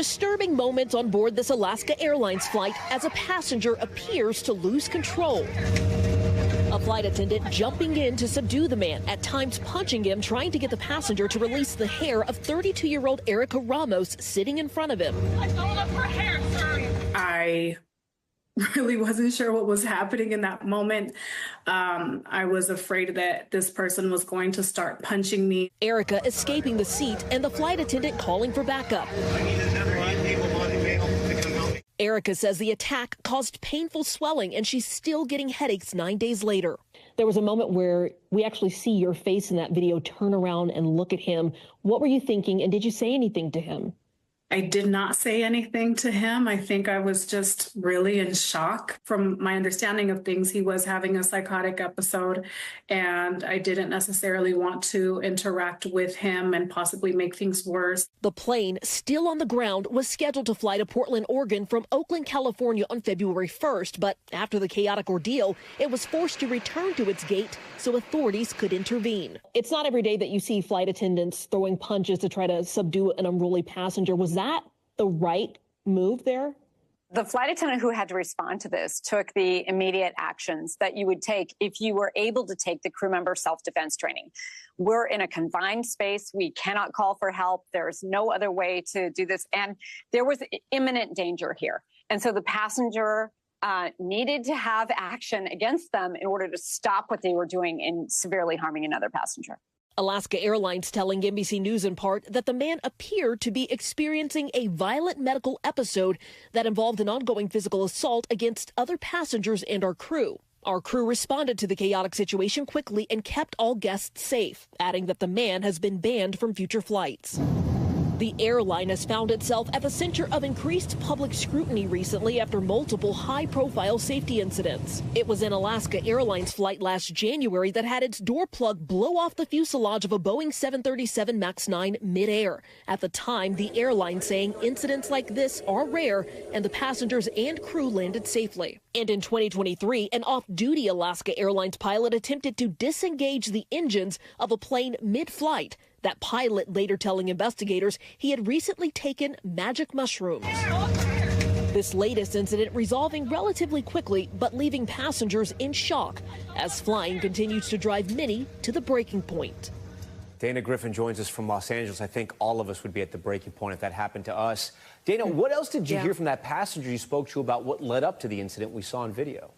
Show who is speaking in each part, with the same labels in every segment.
Speaker 1: Disturbing moments on board this Alaska Airlines flight as a passenger appears to lose control. A flight attendant jumping in to subdue the man, at times punching him, trying to get the passenger to release the hair of 32-year-old Erica Ramos sitting in front of him.
Speaker 2: I told up her hair, sir.
Speaker 3: I really wasn't sure what was happening in that moment. I was afraid that this person was going to start punching me.
Speaker 1: Erica escaping the seat and the flight attendant calling for backup. Erica says the attack caused painful swelling and she's still getting headaches 9 days later. There was a moment where we actually see your face in that video turn around and look at him. What were you thinking, and did you say anything to him?
Speaker 3: I did not say anything to him. I think I was just really in shock. From my understanding of things, he was having a psychotic episode, and I didn't necessarily want to interact with him and possibly make things worse.
Speaker 1: The plane, still on the ground, was scheduled to fly to Portland, Oregon from Oakland, California on February 1st, but after the chaotic ordeal, it was forced to return to its gate so authorities could intervene. It's not every day that you see flight attendants throwing punches to try to subdue an unruly passenger. Was that the right move there?
Speaker 4: The flight attendant who had to respond to this took the immediate actions that you would take if you were able to take the crew member self-defense training. We're in a confined space. We cannot call for help. There's no other way to do this. And there was imminent danger here. And so the passenger needed to have action against them in order to stop what they were doing in severely harming another passenger.
Speaker 1: Alaska Airlines telling NBC News in part that the man appeared to be experiencing a violent medical episode that involved an ongoing physical assault against other passengers and our crew. Our crew responded to the chaotic situation quickly and kept all guests safe, adding that the man has been banned from future flights. The airline has found itself at the center of increased public scrutiny recently after multiple high-profile safety incidents. It was an Alaska Airlines flight last January that had its door plug blow off the fuselage of a Boeing 737 MAX 9 midair. At the time, the airline saying incidents like this are rare and the passengers and crew landed safely. And in 2023, an off-duty Alaska Airlines pilot attempted to disengage the engines of a plane mid-flight. That pilot later telling investigators he had recently taken magic mushrooms. This latest incident resolving relatively quickly, but leaving passengers in shock as flying continues to drive many to the breaking point.
Speaker 5: Dana Griffin joins us from Los Angeles. I think all of us would be at the breaking point if that happened to us. Dana, what else did you hear from that passenger you spoke to about what led up to the incident we saw on video?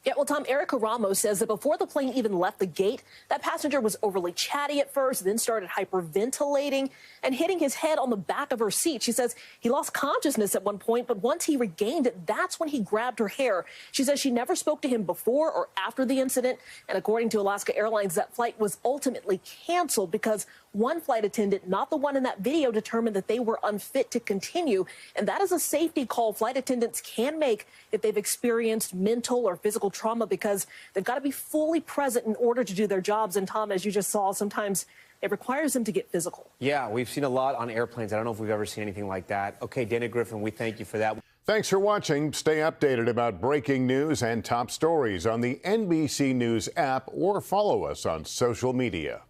Speaker 1: Yeah, well, Tom, Erica Ramos says that before the plane even left the gate, that passenger was overly chatty at first, then started hyperventilating and hitting his head on the back of her seat. She says he lost consciousness at one point, but once he regained it, that's when he grabbed her hair. She says she never spoke to him before or after the incident. And according to Alaska Airlines, that flight was ultimately canceled because one flight attendant, not the one in that video, determined that they were unfit to continue. And that is a safety call flight attendants can make if they've experienced mental or physical trauma, because they've got to be fully present in order to do their jobs. And Tom, as you just saw, sometimes it requires them to get physical.
Speaker 5: Yeah, we've seen a lot on airplanes. I don't know if we've ever seen anything like that. Okay, Dana Griffin, we thank you for that.
Speaker 6: Thanks for watching. Stay updated about breaking news and top stories on the NBC News app or follow us on social media.